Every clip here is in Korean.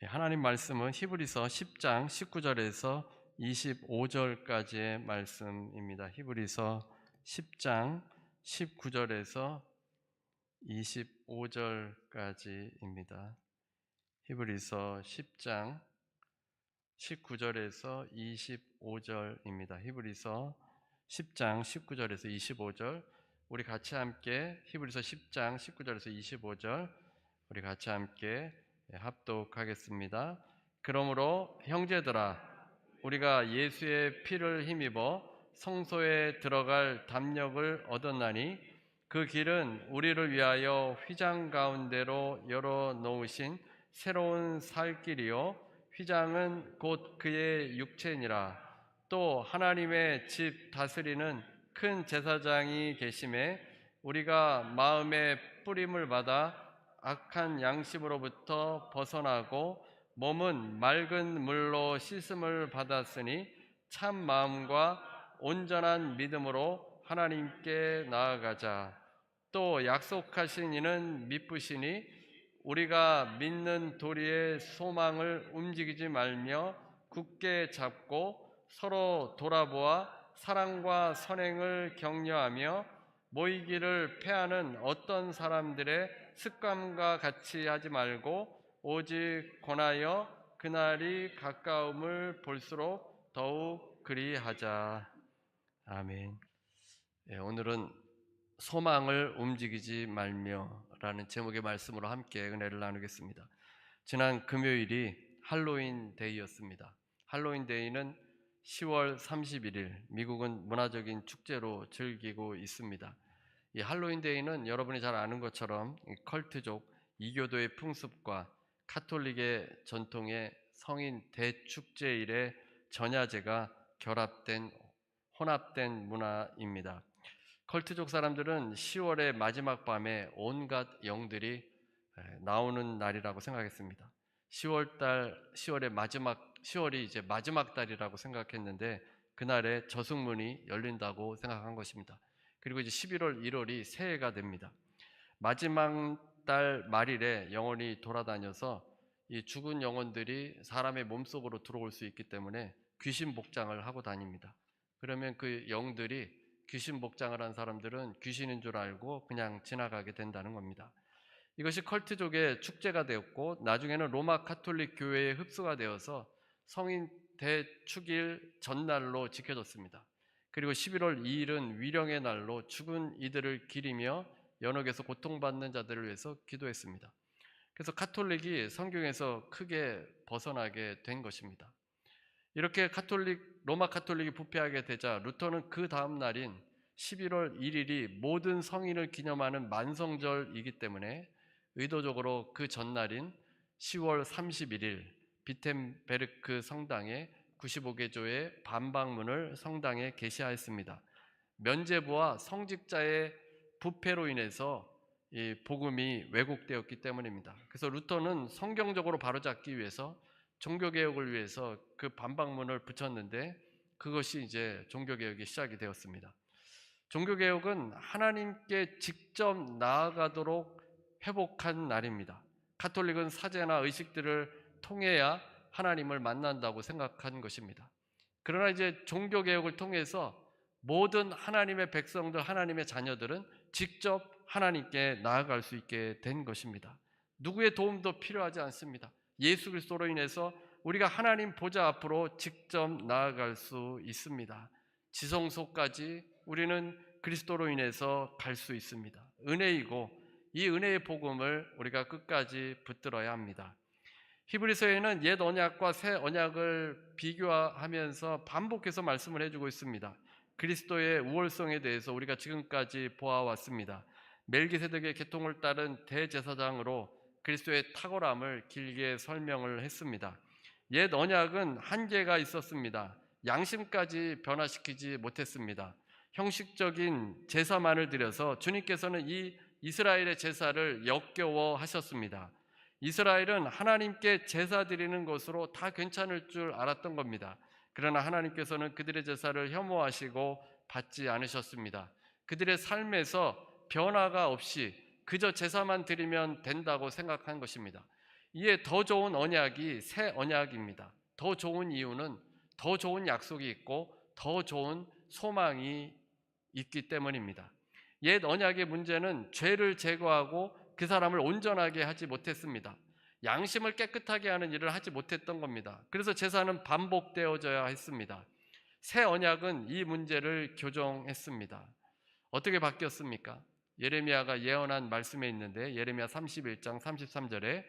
하나님 말씀은 히브리서 10장 19절에서 25절까지의 말씀입니다. 히브리서 10장 19절에서 25절까지입니다. 히브리서 10장 19절에서 25절입니다. 히브리서 10장 19절에서 25절, 우리 같이 함께 히브리서 10장 19절에서 25절 우리 같이 함께 합독하겠습니다. 그러므로 형제들아, 우리가 예수의 피를 힘입어 성소에 들어갈 담력을 얻었나니 그 길은 우리를 위하여 휘장 가운데로 열어 놓으신 새로운 살 길이요, 휘장은 곧 그의 육체니라. 또 하나님의 집 다스리는 큰 제사장이 계심에 우리가 마음의 뿌림을 받아 악한 양심으로부터 벗어나고 몸은 맑은 물로 씻음을 받았으니 참 마음과 온전한 믿음으로 하나님께 나아가자. 또 약속하신 이는 미쁘시니 우리가 믿는 도리의 소망을 움직이지 말며 굳게 잡고 서로 돌아보아 사랑과 선행을 격려하며 모이기를 패하는 어떤 사람들의 습관과 같이 하지 말고 오직 권하여 그날이 가까움을 볼수록 더욱 그리하자. 아멘. 오늘은 소망을 움직이지 말며 라는 제목의 말씀으로 함께 은혜를 나누겠습니다. 지난 금요일이 할로윈 데이였습니다. 할로윈 데이는 10월 31일 미국은 문화적인 축제로 즐기고 있습니다. 이 할로윈 데이는 여러분이 잘 아는 것처럼 컬트족 이교도의 풍습과 카톨릭의 전통의 성인 대축제일의 전야제가 혼합된 문화입니다. 컬트족 사람들은 10월의 마지막 밤에 온갖 영들이 나오는 날이라고 생각했습니다. 10월이 이제 마지막 달이라고 생각했는데 그날에 저승문이 열린다고 생각한 것입니다. 그리고 이제 11월, 1월이 새해가 됩니다. 마지막 달 말일에 영혼이 돌아다녀서 이 죽은 영혼들이 사람의 몸속으로 들어올 수 있기 때문에 귀신 복장을 하고 다닙니다. 그러면 그 영들이 귀신 복장을 한 사람들은 귀신인 줄 알고 그냥 지나가게 된다는 겁니다. 이것이 컬트족의 축제가 되었고 나중에는 로마 가톨릭 교회에 흡수가 되어서 성인 대축일 전날로 지켜졌습니다. 그리고 11월 2일은 위령의 날로 죽은 이들을 기리며 연옥에서 고통받는 자들을 위해서 기도했습니다. 그래서 가톨릭이 성경에서 크게 벗어나게 된 것입니다. 이렇게 로마 가톨릭이 부패하게 되자 루터는 그 다음 날인 11월 1일이 모든 성인을 기념하는 만성절이기 때문에 의도적으로 그 전날인 10월 31일 비텐베르크 성당에 95개조의 반박문을 성당에 게시하였습니다. 면죄부와 성직자의 부패로 인해서 이 복음이 왜곡되었기 때문입니다. 그래서 루터는 성경적으로 바로잡기 위해서 종교개혁을 위해서 그 반박문을 붙였는데 그것이 이제 종교개혁이 시작이 되었습니다. 종교개혁은 하나님께 직접 나아가도록 회복한 날입니다. 가톨릭은 사제나 의식들을 통해야 하나님을 만난다고 생각한 것입니다. 그러나 이제 종교개혁을 통해서 모든 하나님의 백성들, 하나님의 자녀들은 직접 하나님께 나아갈 수 있게 된 것입니다. 누구의 도움도 필요하지 않습니다. 예수 그리스도로 인해서 우리가 하나님 보좌 앞으로 직접 나아갈 수 있습니다. 지성소까지 우리는 그리스도로 인해서 갈 수 있습니다. 은혜이고 이 은혜의 복음을 우리가 끝까지 붙들어야 합니다. 히브리서에는 옛 언약과 새 언약을 비교하면서 반복해서 말씀을 해주고 있습니다. 그리스도의 우월성에 대해서 우리가 지금까지 보아왔습니다. 멜기세덱의 계통을 따른 대제사장으로 그리스도의 탁월함을 길게 설명을 했습니다. 옛 언약은 한계가 있었습니다. 양심까지 변화시키지 못했습니다. 형식적인 제사만을 드려서 주님께서는 이 이스라엘의 제사를 역겨워하셨습니다. 이스라엘은 하나님께 제사 드리는 것으로 다 괜찮을 줄 알았던 겁니다. 그러나 하나님께서는 그들의 제사를 혐오하시고 받지 않으셨습니다. 그들의 삶에서 변화가 없이 그저 제사만 드리면 된다고 생각한 것입니다. 이에 더 좋은 언약이 새 언약입니다. 더 좋은 이유는 더 좋은 약속이 있고 더 좋은 소망이 있기 때문입니다. 옛 언약의 문제는 죄를 제거하고 그 사람을 온전하게 하지 못했습니다. 양심을 깨끗하게 하는 일을 하지 못했던 겁니다. 그래서 제사는 반복되어져야 했습니다. 새 언약은 이 문제를 교정했습니다. 어떻게 바뀌었습니까? 예레미야가 예언한 말씀에 있는데 예레미야 31장 33절에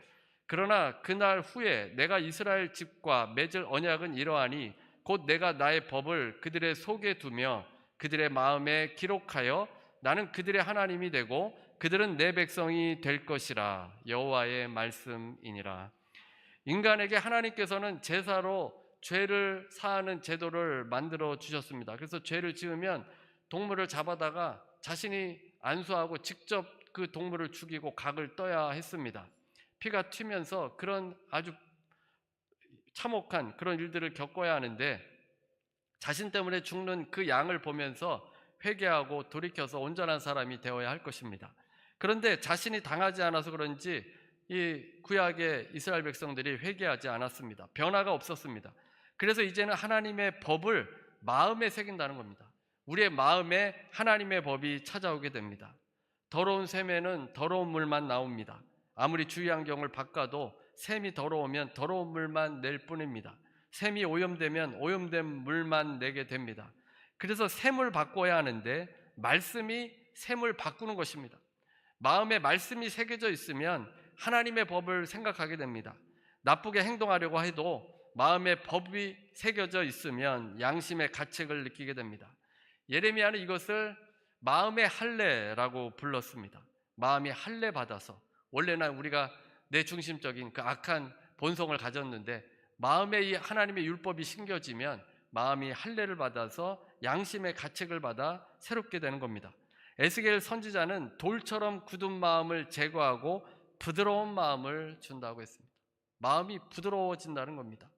그러나 그날 후에 내가 이스라엘 집과 맺을 언약은 이러하니 곧 내가 나의 법을 그들의 속에 두며 그들의 마음에 기록하여 나는 그들의 하나님이 되고 그들은 내 백성이 될 것이라. 여호와의 말씀이니라. 인간에게 하나님께서는 제사로 죄를 사하는 제도를 만들어 주셨습니다. 그래서 죄를 지으면 동물을 잡아다가 자신이 안수하고 직접 그 동물을 죽이고 각을 떠야 했습니다. 피가 튀면서 그런 아주 참혹한 그런 일들을 겪어야 하는데 자신 때문에 죽는 그 양을 보면서 회개하고 돌이켜서 온전한 사람이 되어야 할 것입니다. 그런데 자신이 당하지 않아서 그런지 이 구약의 이스라엘 백성들이 회개하지 않았습니다. 변화가 없었습니다. 그래서 이제는 하나님의 법을 마음에 새긴다는 겁니다. 우리의 마음에 하나님의 법이 찾아오게 됩니다. 더러운 샘에는 더러운 물만 나옵니다. 아무리 주의 안경을 바꿔도 샘이 더러우면 더러운 물만 낼 뿐입니다. 샘이 오염되면 오염된 물만 내게 됩니다. 그래서 샘을 바꿔야 하는데 말씀이 샘을 바꾸는 것입니다. 마음에 말씀이 새겨져 있으면 하나님의 법을 생각하게 됩니다. 나쁘게 행동하려고 해도 마음에 법이 새겨져 있으면 양심의 가책을 느끼게 됩니다. 예레미야는 이것을 마음의 할례라고 불렀습니다. 마음이 할례 받아서, 원래는 우리가 내 중심적인 그 악한 본성을 가졌는데 마음에 이 하나님의 율법이 심겨지면 마음이 할례를 받아서 양심의 가책을 받아 새롭게 되는 겁니다. 에스겔 선지자는 돌처럼 굳은 마음을 제거하고 부드러운 마음을 준다고 했습니다. 마음이 부드러워진다는 겁니다.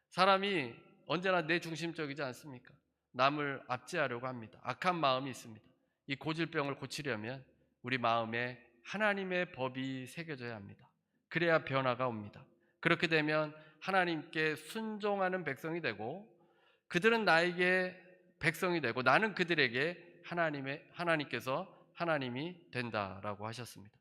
사람이 언제나 내 중심적이지 않습니까? 남을 압제하려고 합니다. 악한 마음이 있습니다. 이 고질병을 고치려면 우리 마음에 하나님의 법이 새겨져야 합니다. 그래야 변화가 옵니다. 그렇게 되면 하나님께 순종하는 백성이 되고 그들은 나에게 백성이 되고 나는 그들에게 하나님께서 하나님이 된다라고 하셨습니다.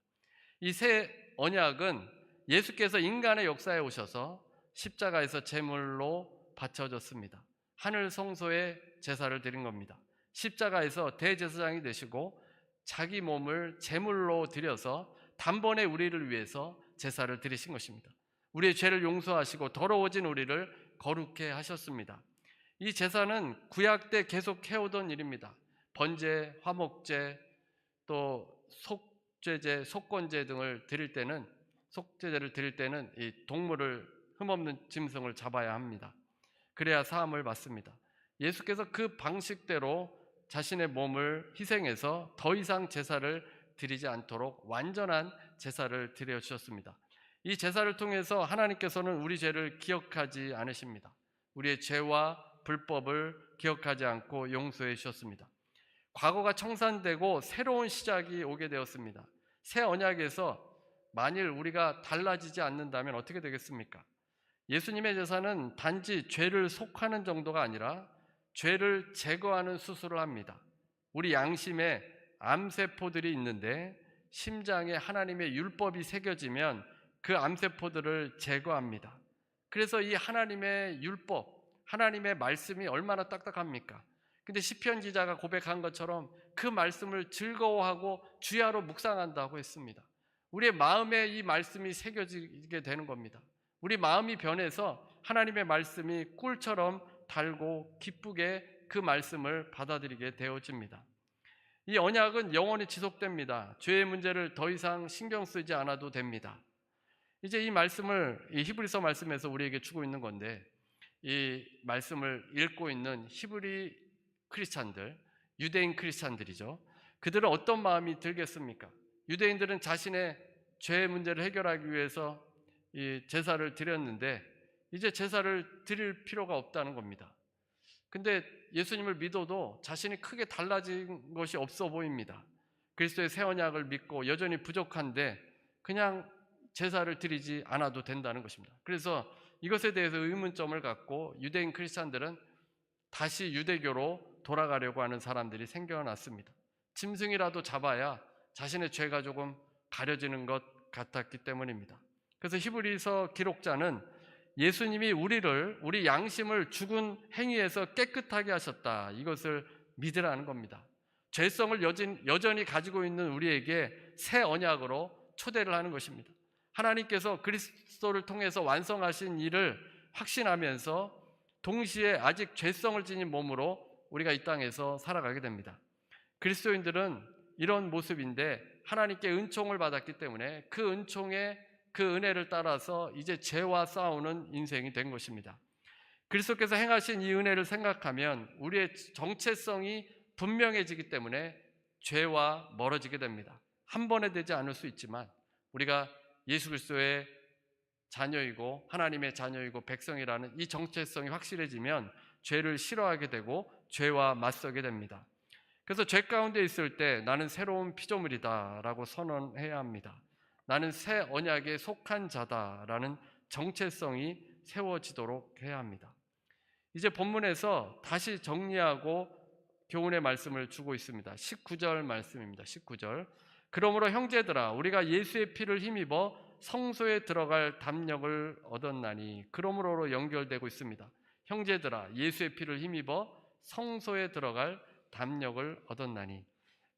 이 새 언약은 예수께서 인간의 역사에 오셔서 십자가에서 제물로 바쳐졌습니다. 하늘 성소에 제사를 드린 겁니다. 십자가에서 대제사장이 되시고 자기 몸을 제물로 드려서 단번에 우리를 위해서 제사를 드리신 것입니다. 우리의 죄를 용서하시고 더러워진 우리를 거룩해 하셨습니다. 이 제사는 구약 때 계속 해오던 일입니다. 번제, 화목제, 또 속죄제, 속건제 등을 드릴 때는 속죄제를 드릴 때는 이 동물을 흠없는 짐승을 잡아야 합니다. 그래야 사함을 받습니다. 예수께서 그 방식대로 자신의 몸을 희생해서 더 이상 제사를 드리지 않도록 완전한 제사를 드려 주셨습니다. 이 제사를 통해서 하나님께서는 우리 죄를 기억하지 않으십니다. 우리의 죄와 불법을 기억하지 않고 용서해 주셨습니다. 과거가 청산되고 새로운 시작이 오게 되었습니다. 새 언약에서 만일 우리가 달라지지 않는다면 어떻게 되겠습니까? 예수님의 제사는 단지 죄를 속하는 정도가 아니라 죄를 제거하는 수술을 합니다. 우리 양심에 암세포들이 있는데 심장에 하나님의 율법이 새겨지면 그 암세포들을 제거합니다. 그래서 이 하나님의 율법, 하나님의 말씀이 얼마나 딱딱합니까? 근데 시편 기자가 고백한 것처럼 그 말씀을 즐거워하고 주야로 묵상한다고 했습니다. 우리의 마음에 이 말씀이 새겨지게 되는 겁니다. 우리 마음이 변해서 하나님의 말씀이 꿀처럼 달고 기쁘게 그 말씀을 받아들이게 되어집니다. 이 언약은 영원히 지속됩니다. 죄의 문제를 더 이상 신경 쓰지 않아도 됩니다. 이제 이 말씀을 이 히브리서 말씀에서 우리에게 주고 있는 건데 이 말씀을 읽고 있는 히브리 크리스찬들, 유대인 크리스찬들이죠. 그들은 어떤 마음이 들겠습니까? 유대인들은 자신의 죄의 문제를 해결하기 위해서 이 제사를 드렸는데 이제 제사를 드릴 필요가 없다는 겁니다. 근데 예수님을 믿어도 자신이 크게 달라진 것이 없어 보입니다. 그리스도의 새 언약을 믿고 여전히 부족한데 그냥 제사를 드리지 않아도 된다는 것입니다. 그래서 이것에 대해서 의문점을 갖고 유대인 크리스찬들은 다시 유대교로 돌아가려고 하는 사람들이 생겨났습니다. 짐승이라도 잡아야 자신의 죄가 조금 가려지는 것 같았기 때문입니다. 그래서 히브리서 기록자는 예수님이 우리 양심을 죽은 행위에서 깨끗하게 하셨다, 이것을 믿으라는 겁니다. 죄성을 여전히 가지고 있는 우리에게 새 언약으로 초대를 하는 것입니다. 하나님께서 그리스도를 통해서 완성하신 일을 확신하면서 동시에 아직 죄성을 지닌 몸으로 우리가 이 땅에서 살아가게 됩니다. 그리스도인들은 이런 모습인데 하나님께 은총을 받았기 때문에 그 은총의 그 은혜를 따라서 이제 죄와 싸우는 인생이 된 것입니다. 그리스도께서 행하신 이 은혜를 생각하면 우리의 정체성이 분명해지기 때문에 죄와 멀어지게 됩니다. 한 번에 되지 않을 수 있지만 우리가 예수 그리스도의 자녀이고 하나님의 자녀이고 백성이라는 이 정체성이 확실해지면 죄를 싫어하게 되고 죄와 맞서게 됩니다. 그래서 죄 가운데 있을 때 나는 새로운 피조물이다 라고 선언해야 합니다. 나는 새 언약에 속한 자다라는 정체성이 세워지도록 해야 합니다. 이제 본문에서 다시 정리하고 교훈의 말씀을 주고 있습니다. 19절 말씀입니다. 19절. 그러므로 형제들아 우리가 예수의 피를 힘입어 성소에 들어갈 담력을 얻었나니, 그러므로로 연결되고 있습니다. 형제들아 예수의 피를 힘입어 성소에 들어갈 담력을 얻었나니,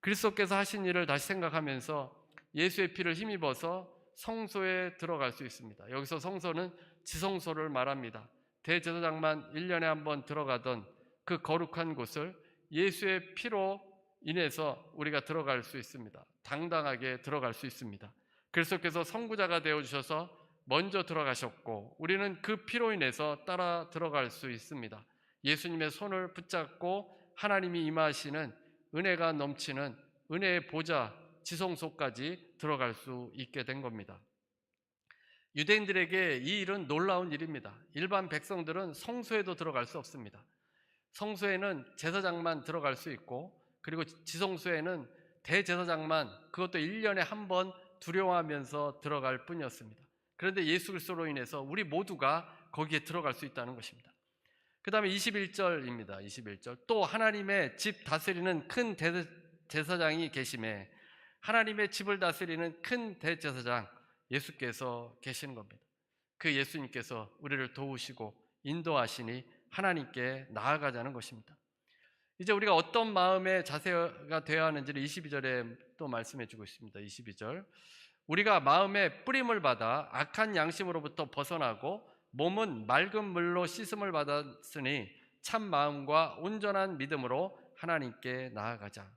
그리스도께서 하신 일을 다시 생각하면서 예수의 피를 힘입어서 성소에 들어갈 수 있습니다. 여기서 성소는 지성소를 말합니다. 대제사장만 1년에 한 번 들어가던 그 거룩한 곳을 예수의 피로 인해서 우리가 들어갈 수 있습니다. 당당하게 들어갈 수 있습니다. 그리스도께서 선구자가 되어주셔서 먼저 들어가셨고 우리는 그 피로 인해서 따라 들어갈 수 있습니다. 예수님의 손을 붙잡고 하나님이 임하시는 은혜가 넘치는 은혜의 보좌 지성소까지 들어갈 수 있게 된 겁니다. 유대인들에게 이 일은 놀라운 일입니다. 일반 백성들은 성소에도 들어갈 수 없습니다. 성소에는 제사장만 들어갈 수 있고, 그리고 지성소에는 대제사장만, 그것도 1년에 한 번 두려워하면서 들어갈 뿐이었습니다. 그런데 예수 그리스도로 인해서 우리 모두가 거기에 들어갈 수 있다는 것입니다. 그 다음에 21절입니다. 21절. 또 하나님의 집 다스리는 큰 대제사장이 계심에, 하나님의 집을 다스리는 큰 대제사장 예수께서 계시는 겁니다. 그 예수님께서 우리를 도우시고 인도하시니 하나님께 나아가자는 것입니다. 이제 우리가 어떤 마음의 자세가 되어야 하는지를 22절에 또 말씀해 주고 있습니다. 22절. 우리가 마음에 뿌림을 받아 악한 양심으로부터 벗어나고 몸은 맑은 물로 씻음을 받았으니 참 마음과 온전한 믿음으로 하나님께 나아가자.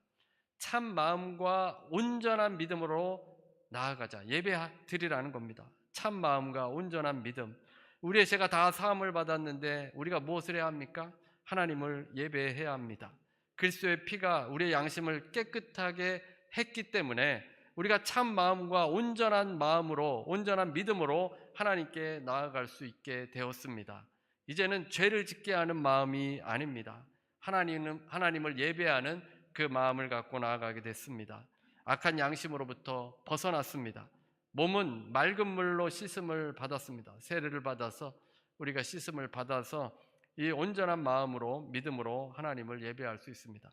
참 마음과 온전한 믿음으로 나아가자. 예배 드리라는 겁니다. 참 마음과 온전한 믿음. 우리의 죄가 다 사함을 받았는데 우리가 무엇을 해야 합니까? 하나님을 예배해야 합니다. 그리스도의 피가 우리의 양심을 깨끗하게 했기 때문에 우리가 참 마음과 온전한 마음으로, 온전한 믿음으로 하나님께 나아갈 수 있게 되었습니다. 이제는 죄를 짓게 하는 마음이 아닙니다. 하나님을 예배하는 그 마음을 갖고 나아가게 됐습니다. 악한 양심으로부터 벗어났습니다. 몸은 맑은 물로 씻음을 받았습니다. 세례를 받아서 우리가 씻음을 받아서 이 온전한 마음으로, 믿음으로 하나님을 예배할 수 있습니다.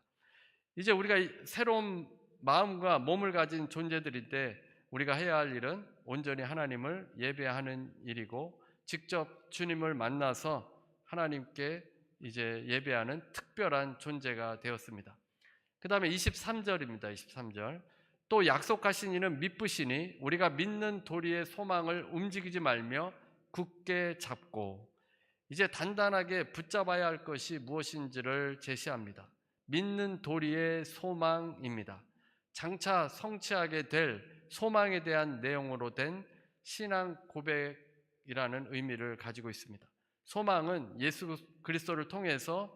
이제 우리가 새로운 마음과 몸을 가진 존재들인데 우리가 해야 할 일은 온전히 하나님을 예배하는 일이고, 직접 주님을 만나서 하나님께 이제 예배하는 특별한 존재가 되었습니다. 그 다음에 23절입니다. 23절. 또 약속하신 이는 미쁘시니 우리가 믿는 도리의 소망을 움직이지 말며 굳게 잡고, 이제 단단하게 붙잡아야 할 것이 무엇인지를 제시합니다. 믿는 도리의 소망입니다. 장차 성취하게 될 소망에 대한 내용으로 된 신앙 고백이라는 의미를 가지고 있습니다. 소망은 예수 그리스도를 통해서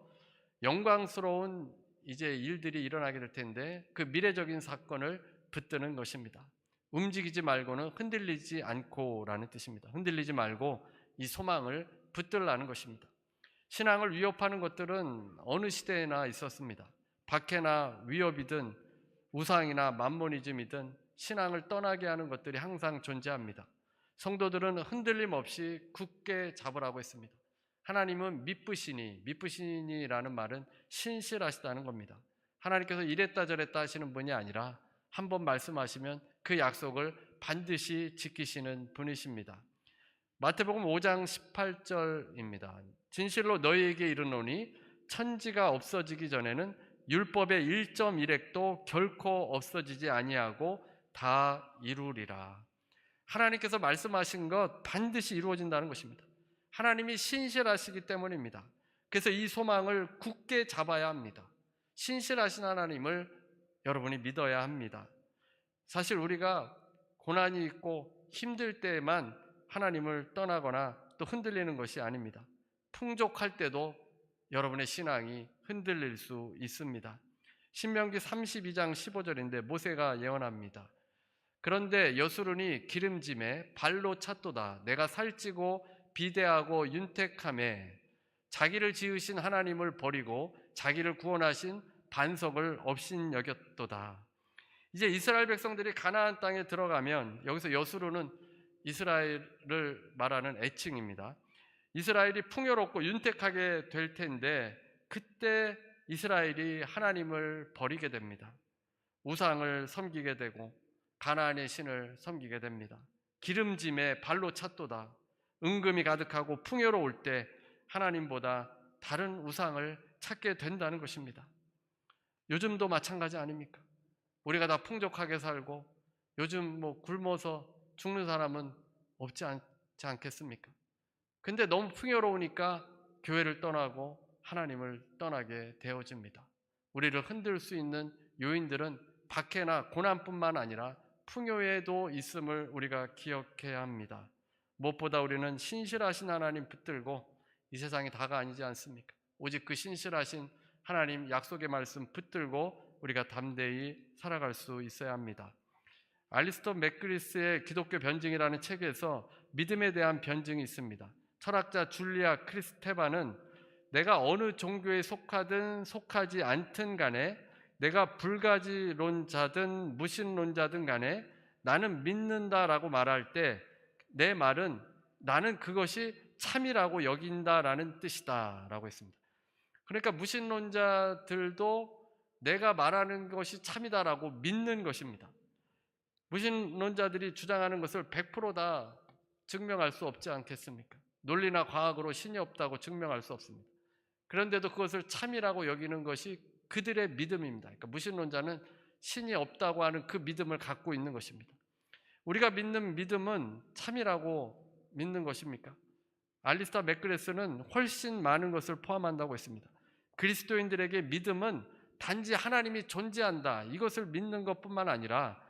영광스러운 이제 일들이 일어나게 될 텐데 그 미래적인 사건을 붙드는 것입니다. 움직이지 말고는 흔들리지 않고라는 뜻입니다. 흔들리지 말고 이 소망을 붙들라는 것입니다. 신앙을 위협하는 것들은 어느 시대에나 있었습니다. 박해나 위협이든 우상이나 만모니즘이든 신앙을 떠나게 하는 것들이 항상 존재합니다. 성도들은 흔들림 없이 굳게 잡으라고 했습니다. 하나님은 미쁘시니라는 말은 신실하시다는 겁니다. 하나님께서 이랬다 저랬다 하시는 분이 아니라 한번 말씀하시면 그 약속을 반드시 지키시는 분이십니다. 마태복음 5장 18절입니다. 진실로 너희에게 이르노니 천지가 없어지기 전에는 율법의 1.1획도 결코 없어지지 아니하고 다 이루리라. 하나님께서 말씀하신 것 반드시 이루어진다는 것입니다. 하나님이 신실하시기 때문입니다. 그래서 이 소망을 굳게 잡아야 합니다. 신실하신 하나님을 여러분이 믿어야 합니다. 사실 우리가 고난이 있고 힘들 때에만 하나님을 떠나거나 또 흔들리는 것이 아닙니다. 풍족할 때도 여러분의 신앙이 흔들릴 수 있습니다. 신명기 32장 15절인데 모세가 예언합니다. 그런데 여수론이 기름짐에 발로 찼도다. 내가 살찌고 비대하고 윤택함에 자기를 지으신 하나님을 버리고 자기를 구원하신 반석을 업신여겼도다. 이제 이스라엘 백성들이 가나안 땅에 들어가면, 여기서 여수론은 이스라엘을 말하는 애칭입니다. 이스라엘이 풍요롭고 윤택하게 될 텐데 그때 이스라엘이 하나님을 버리게 됩니다. 우상을 섬기게 되고 가나안의 신을 섬기게 됩니다. 기름짐에 발로 찼도다. 은금이 가득하고 풍요로울 때 하나님보다 다른 우상을 찾게 된다는 것입니다. 요즘도 마찬가지 아닙니까? 우리가 다 풍족하게 살고 요즘 굶어서 죽는 사람은 없지 않겠습니까? 근데 너무 풍요로우니까 교회를 떠나고 하나님을 떠나게 되어집니다. 우리를 흔들 수 있는 요인들은 박해나 고난뿐만 아니라 풍요에도 있음을 우리가 기억해야 합니다. 무엇보다 우리는 신실하신 하나님 붙들고 이 세상이 다가 아니지 않습니까? 오직 그 신실하신 하나님 약속의 말씀 붙들고 우리가 담대히 살아갈 수 있어야 합니다. 알리스토 맥그리스의 기독교 변증이라는 책에서 믿음에 대한 변증이 있습니다. 철학자 줄리아 크리스테반은 내가 어느 종교에 속하든 속하지 않든 간에, 내가 불가지론자든 무신론자든 간에 나는 믿는다라고 말할 때 내 말은 나는 그것이 참이라고 여긴다라는 뜻이다라고 했습니다. 그러니까 무신론자들도 내가 말하는 것이 참이다라고 믿는 것입니다. 무신론자들이 주장하는 것을 100%다 증명할 수 없지 않겠습니까? 논리나 과학으로 신이 없다고 증명할 수 없습니다. 그런데도 그것을 참이라고 여기는 것이 그들의 믿음입니다. 그러니까 무신론자는 신이 없다고 하는 그 믿음을 갖고 있는 것입니다. 우리가 믿는 믿음은 참이라고 믿는 것입니까? 알리스타 맥그레스는 훨씬 많은 것을 포함한다고 했습니다. 그리스도인들에게 믿음은 단지 하나님이 존재한다, 이것을 믿는 것뿐만 아니라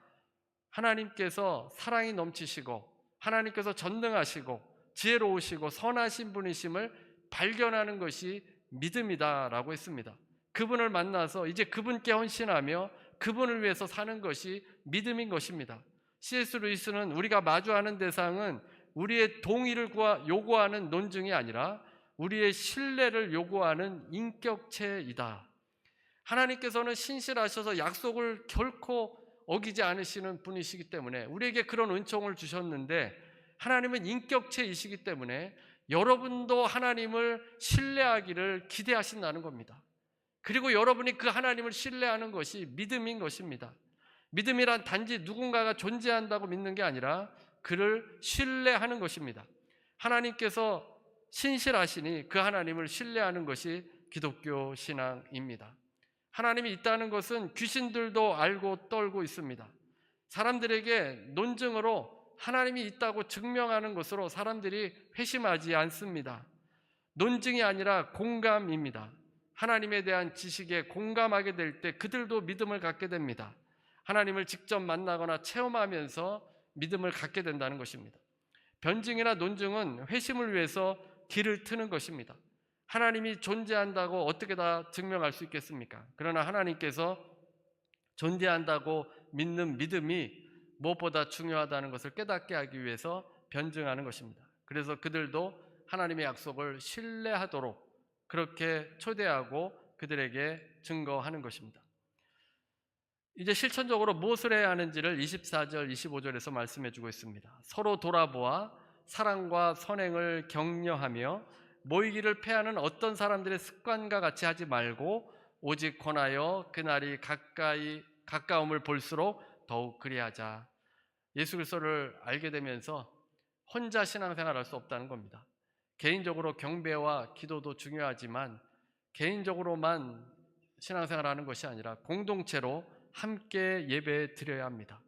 하나님께서 사랑이 넘치시고 하나님께서 전능하시고 지혜로우시고 선하신 분이심을 발견하는 것이 믿음이다라고 했습니다. 그분을 만나서 이제 그분께 헌신하며 그분을 위해서 사는 것이 믿음인 것입니다. C.S. 루이스는 우리가 마주하는 대상은 우리의 동의를 요구하는 논증이 아니라 우리의 신뢰를 요구하는 인격체이다. 하나님께서는 신실하셔서 약속을 결코 어기지 않으시는 분이시기 때문에 우리에게 그런 은총을 주셨는데, 하나님은 인격체이시기 때문에 여러분도 하나님을 신뢰하기를 기대하신다는 겁니다. 그리고 여러분이 그 하나님을 신뢰하는 것이 믿음인 것입니다. 믿음이란 단지 누군가가 존재한다고 믿는 게 아니라 그를 신뢰하는 것입니다. 하나님께서 신실하시니 그 하나님을 신뢰하는 것이 기독교 신앙입니다. 하나님이 있다는 것은 귀신들도 알고 떨고 있습니다. 사람들에게 논증으로 하나님이 있다고 증명하는 것으로 사람들이 회심하지 않습니다. 논증이 아니라 공감입니다. 하나님에 대한 지식에 공감하게 될 때 그들도 믿음을 갖게 됩니다. 하나님을 직접 만나거나 체험하면서 믿음을 갖게 된다는 것입니다. 변증이나 논증은 회심을 위해서 길을 트는 것입니다. 하나님이 존재한다고 어떻게 다 증명할 수 있겠습니까? 그러나 하나님께서 존재한다고 믿는 믿음이 무엇보다 중요하다는 것을 깨닫게 하기 위해서 변증하는 것입니다. 그래서 그들도 하나님의 약속을 신뢰하도록 그렇게 초대하고 그들에게 증거하는 것입니다. 이제 실천적으로 무엇을 해야 하는지를 24절, 25절에서 말씀해 주고 있습니다. 서로 돌아보아 사랑과 선행을 격려하며 모이기를 패하는 어떤 사람들의 습관과 같이 하지 말고 오직 권하여 그날이 가까움을 볼수록 더욱 그리하자. 예수 그리스도를 알게 되면서 혼자 신앙생활할 수 없다는 겁니다. 개인적으로 경배와 기도도 중요하지만 개인적으로만 신앙생활하는 것이 아니라 공동체로 함께 예배 드려야 합니다.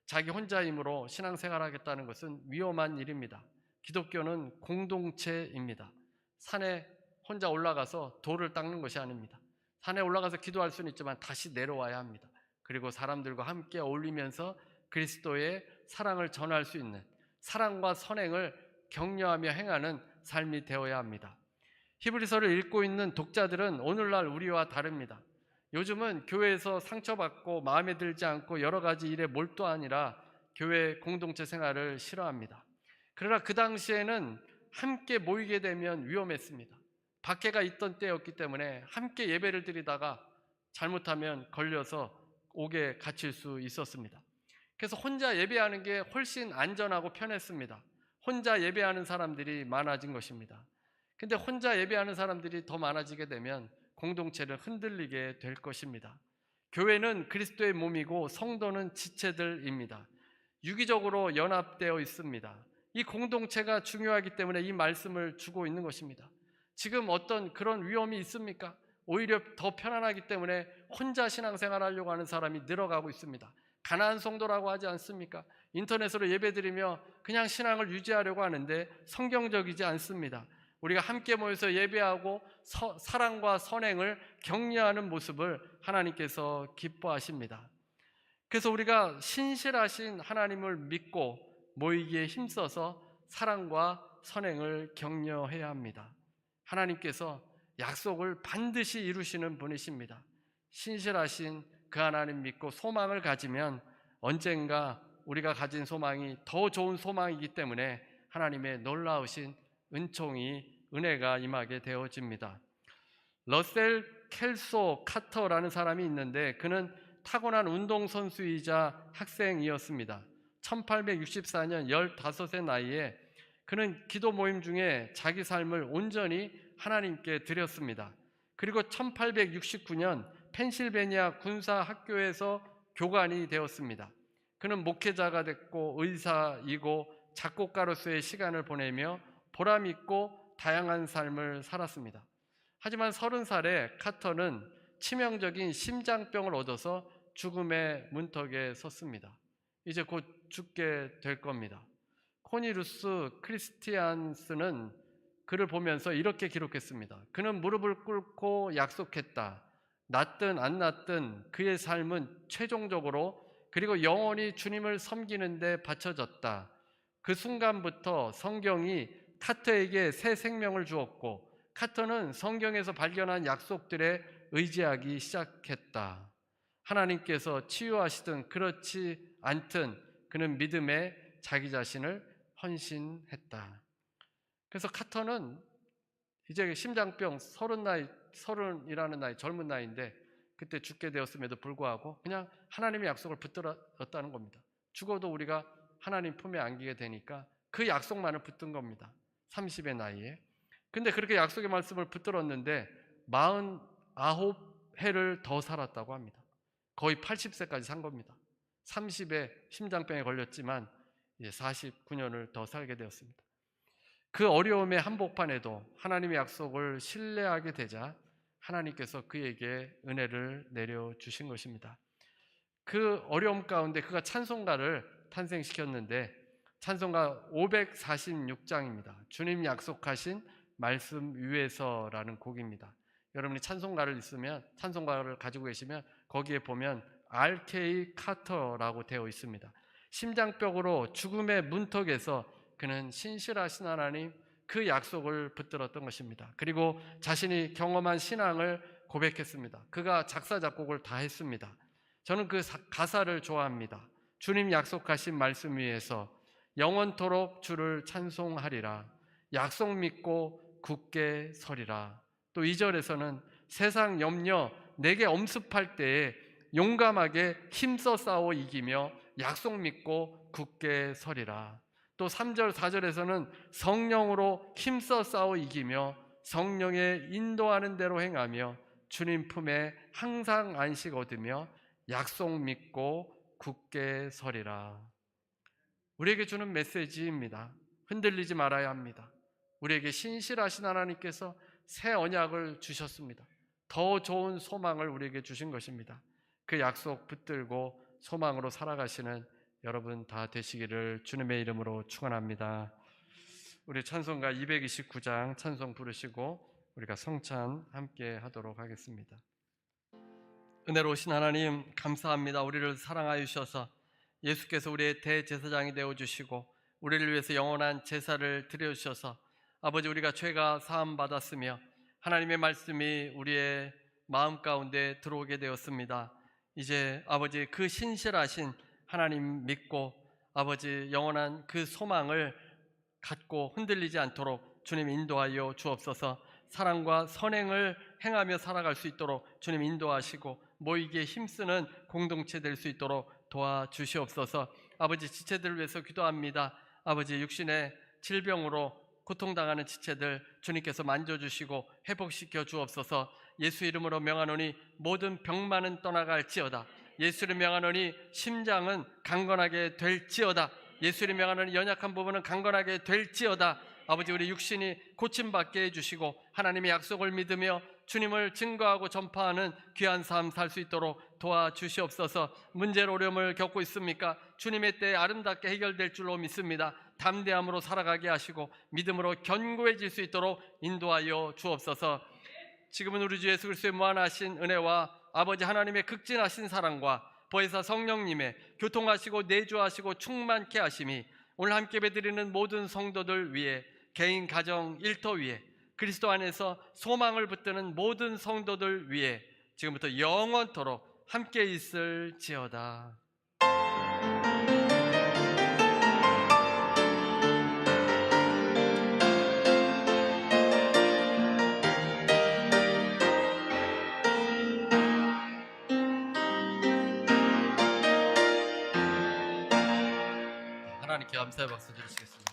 자기 혼자 힘으로 신앙생활하겠다는 것은 위험한 일입니다. 기독교는 공동체입니다. 산에 혼자 올라가서 돌을 닦는 것이 아닙니다. 산에 올라가서 기도할 수는 있지만 다시 내려와야 합니다. 그리고 사람들과 함께 어울리면서 그리스도의 사랑을 전할 수 있는, 사랑과 선행을 격려하며 행하는 삶이 되어야 합니다. 히브리서를 읽고 있는 독자들은 오늘날 우리와 다릅니다. 요즘은 교회에서 상처받고 마음에 들지 않고 여러 가지 일에 몰두하니라 교회 공동체 생활을 싫어합니다. 그러나 그 당시에는 함께 모이게 되면 위험했습니다. 박해가 있던 때였기 때문에 함께 예배를 드리다가 잘못하면 걸려서 옥에 갇힐 수 있었습니다. 그래서 혼자 예배하는 게 훨씬 안전하고 편했습니다. 혼자 예배하는 사람들이 많아진 것입니다. 근데 혼자 예배하는 사람들이 더 많아지게 되면 공동체를 흔들리게 될 것입니다. 교회는 그리스도의 몸이고 성도는 지체들입니다. 유기적으로 연합되어 있습니다. 이 공동체가 중요하기 때문에 이 말씀을 주고 있는 것입니다. 지금 어떤 그런 위험이 있습니까? 오히려 더 편안하기 때문에 혼자 신앙생활 하려고 하는 사람이 늘어가고 있습니다. 가나안 성도라고 하지 않습니까? 인터넷으로 예배드리며 그냥 신앙을 유지하려고 하는데 성경적이지 않습니다. 우리가 함께 모여서 예배하고 사랑과 선행을 격려하는 모습을 하나님께서 기뻐하십니다. 그래서 우리가 신실하신 하나님을 믿고 모이기에 힘써서 사랑과 선행을 격려해야 합니다. 하나님께서 약속을 반드시 이루시는 분이십니다. 신실하신 그 하나님 믿고 소망을 가지면 언젠가 우리가 가진 소망이 더 좋은 소망이기 때문에 하나님의 놀라우신 은혜가 임하게 되어집니다. 러셀 켈소 카터라는 사람이 있는데 그는 타고난 운동선수이자 학생이었습니다. 1864년 15세 나이에 그는 기도 모임 중에 자기 삶을 온전히 하나님께 드렸습니다. 그리고 1869년 펜실베니아 군사학교에서 교관이 되었습니다. 그는 목회자가 됐고 의사이고 작곡가로서의 시간을 보내며 보람있고 다양한 삶을 살았습니다. 하지만 30살에 카터는 치명적인 심장병을 얻어서 죽음의 문턱에 섰습니다. 이제 곧 죽게 될 겁니다. 코니루스 크리스티안스는 그를 보면서 이렇게 기록했습니다. 그는 무릎을 꿇고 약속했다. 낫든 안 낫든 그의 삶은 최종적으로 그리고 영원히 주님을 섬기는 데 바쳐졌다. 그 순간부터 성경이 카터에게 새 생명을 주었고 카터는 성경에서 발견한 약속들에 의지하기 시작했다. 하나님께서 치유하시든 그렇지 않든 그는 믿음에 자기 자신을 헌신했다. 그래서 카터는 이제 심장병 30이라는 나이, 젊은 나이인데 그때 죽게 되었음에도 불구하고 그냥 하나님의 약속을 붙들었다는 겁니다. 죽어도 우리가 하나님 품에 안기게 되니까 그 약속만을 붙든 겁니다. 30의 나이에. 근데 그렇게 약속의 말씀을 붙들었는데 49해를 더 살았다고 합니다. 거의 80세까지 산 겁니다. 30에 심장병에 걸렸지만 이제 49년을 더 살게 되었습니다. 그 어려움의 한복판에도 하나님의 약속을 신뢰하게 되자 하나님께서 그에게 은혜를 내려주신 것입니다. 그 어려움 가운데 그가 찬송가를 탄생시켰는데 찬송가 546장입니다. 주님 약속하신 말씀 위에서라는 곡입니다. 여러분이 찬송가를 가지고 계시면 거기에 보면 R.K. 카터라고 되어 있습니다. 심장병으로 죽음의 문턱에서 그는 신실하신 하나님 그 약속을 붙들었던 것입니다. 그리고 자신이 경험한 신앙을 고백했습니다. 그가 작사 작곡을 다 했습니다. 저는 그 가사를 좋아합니다. 주님 약속하신 말씀 위에서 영원토록 주를 찬송하리라. 약속 믿고 굳게 서리라. 또 2절에서는 세상 염려 내게 엄습할 때에 용감하게 힘써 싸워 이기며 약속 믿고 굳게 서리라. 또 3절 4절에서는 성령으로 힘써 싸워 이기며 성령의 인도하는 대로 행하며 주님 품에 항상 안식 얻으며 약속 믿고 굳게 서리라. 우리에게 주는 메시지입니다. 흔들리지 말아야 합니다. 우리에게 신실하신 하나님께서 새 언약을 주셨습니다. 더 좋은 소망을 우리에게 주신 것입니다. 그 약속 붙들고 소망으로 살아가시는 여러분 다 되시기를 주님의 이름으로 축원합니다. 우리 찬송가 229장 찬송 부르시고 우리가 성찬 함께 하도록 하겠습니다. 은혜로우신 하나님 감사합니다. 우리를 사랑하여 주셔서 예수께서 우리의 대제사장이 되어주시고 우리를 위해서 영원한 제사를 드려주셔서 아버지 우리가 죄가 사함받았으며 하나님의 말씀이 우리의 마음 가운데 들어오게 되었습니다. 이제 아버지 그 신실하신 하나님 믿고 아버지 영원한 그 소망을 갖고 흔들리지 않도록 주님 인도하여 주옵소서. 사랑과 선행을 행하며 살아갈 수 있도록 주님 인도하시고 모이기에 힘쓰는 공동체 될 수 있도록 도와주시옵소서. 아버지 지체들을 위해서 기도합니다. 아버지 육신의 질병으로 고통당하는 지체들 주님께서 만져주시고 회복시켜 주옵소서. 예수 이름으로 명하노니 모든 병만은 떠나갈지어다. 예수 이름 명하노니 심장은 강건하게 될지어다. 예수 이름 명하노니 연약한 부분은 강건하게 될지어다. 아버지 우리 육신이 고침받게 해주시고 하나님의 약속을 믿으며 주님을 증거하고 전파하는 귀한 삶 살 수 있도록 도와주시옵소서. 문제로 어려움을 겪고 있습니까? 주님의 때에 아름답게 해결될 줄로 믿습니다. 담대함으로 살아가게 하시고 믿음으로 견고해질 수 있도록 인도하여 주옵소서. 지금은 우리 주 예수 그리스도의 무한하신 은혜와 아버지 하나님의 극진하신 사랑과 보혜사 성령님의 교통하시고 내주하시고 충만케 하심이 오늘 함께 예배드리는 모든 성도들 위해 개인 가정 일터 위에 그리스도 안에서 소망을 붙드는 모든 성도들 위해 지금부터 영원토록 함께 있을지어다. 하나님께 감사의 박수 드리시겠습니다.